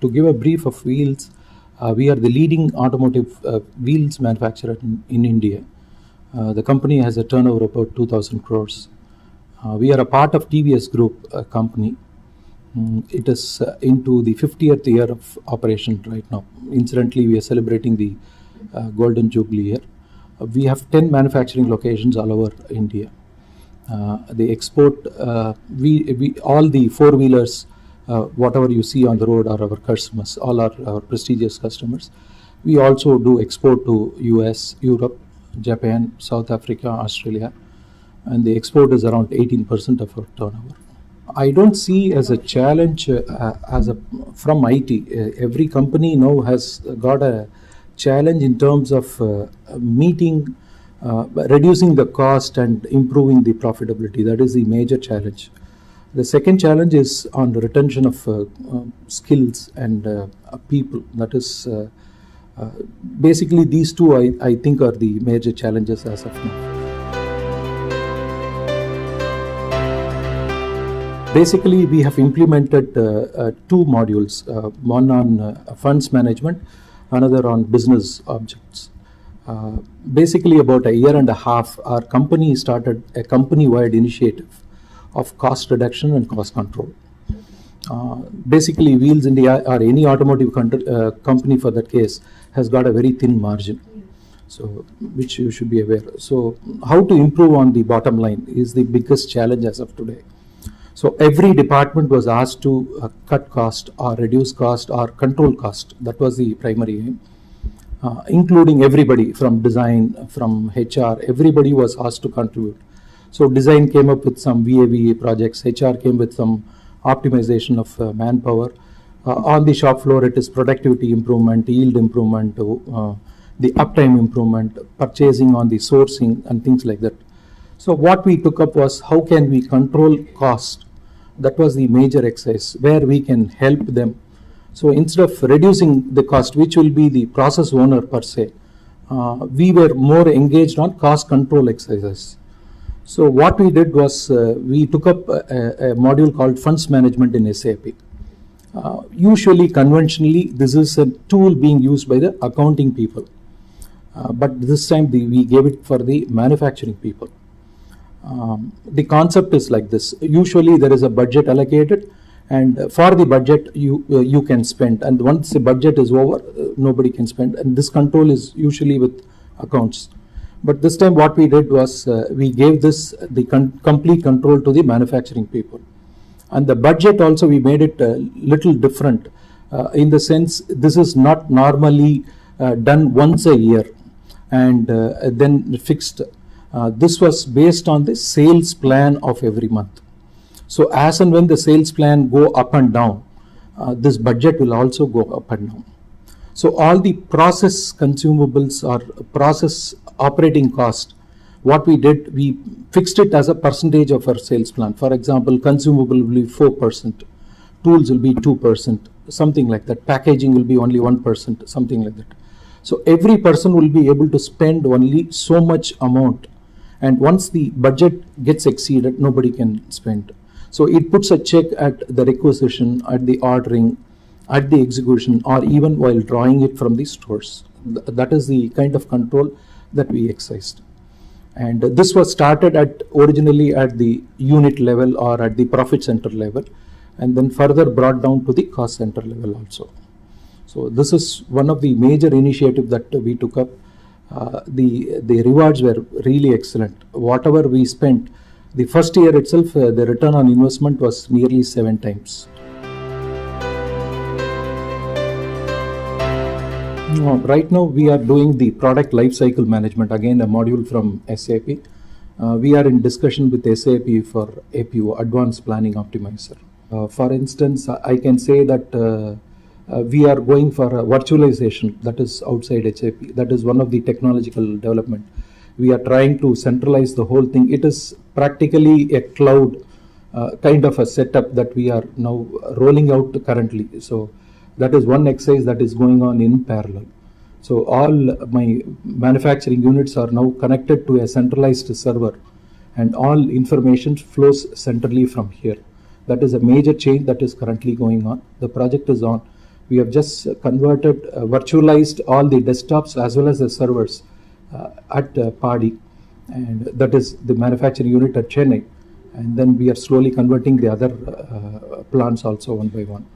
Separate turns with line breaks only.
to give a brief of Wheels, we are the leading automotive wheels manufacturer in India. The company has a turnover of about 2,000 crores. We are a part of TVS Group company. It is into the 50th year of operation right now. Incidentally, we are celebrating the Golden Jubilee year. We have 10 manufacturing locations all over India. The export, we all the four-wheelers, whatever you see on the road are our customers, all are our prestigious customers. We also do export to US, Europe, Japan, South Africa, Australia, and the export is around 18% of our turnover. I don't see as a challenge from IT. Every company now has got a challenge in terms of meeting, reducing the cost and improving the profitability. That is the major challenge. The second challenge is on the retention of skills and people. That is basically these two I think are the major challenges as of now. Basically, we have implemented two modules, one on funds management, another on business objects. Basically, about a year and a half, our company started a company-wide initiative of cost reduction and cost control. Basically, Wheels India or any automotive company for that case has got a very thin margin, so which you should be aware. So how to improve on the bottom line is the biggest challenge as of today. So every department was asked to cut cost or reduce cost or control cost. That was the primary aim, including everybody from design, from HR, everybody was asked to contribute. So design came up with some VAVE projects, HR came with some optimization of manpower. On the shop floor, it is productivity improvement, yield improvement, the uptime improvement, purchasing on the sourcing and things like that. So what we took up was how can we control cost. That was the major exercise where we can help them. So instead of reducing the cost, which will be the process owner per se, we were more engaged on cost control exercises. So what we did was we took up a module called funds management in SAP. Usually, conventionally, this is a tool being used by the accounting people. But this time we gave it for the manufacturing people. The concept is like this. Usually there is a budget allocated, and for the budget you can spend, and once the budget is over, nobody can spend, and this control is usually with accounts. But this time what we did was we gave this the complete control to the manufacturing people, and the budget also we made it a little different in the sense this is not normally done once a year and then fixed. This was based on the sales plan of every month. So as and when the sales plan go up and down, this budget will also go up and down. So all the process consumables or process operating cost, what we did, we fixed it as a percentage of our sales plan. For example, consumable will be 4%, tools will be 2%, something like that. Packaging will be only 1%, something like that. So every person will be able to spend only so much amount. And once the budget gets exceeded, nobody can spend. So it puts a check at the requisition, at the ordering, at the execution, or even while drawing it from the stores. That is the kind of control that we exercised. And this was started originally at the unit level or at the profit center level, and then further brought down to the cost center level also. So this is one of the major initiatives that we took up. The rewards were really excellent. Whatever we spent, the first year itself, the return on investment was nearly 7 times. Right now we are doing the product lifecycle management, again a module from SAP. We are in discussion with SAP for APO, Advanced Planning Optimizer. For instance, I can say that we are going for virtualization, that is outside SAP. That is one of the technological development. We are trying to centralize the whole thing. It is practically a cloud kind of a setup that we are now rolling out currently. So that is one exercise that is going on in parallel. So all my manufacturing units are now connected to a centralized server, and all information flows centrally from here. That is a major change that is currently going on. The project is on. We have just converted, virtualized all the desktops as well as the servers at Padi, and that is the manufacturing unit at Chennai. And then we are slowly converting the other plants also one by one.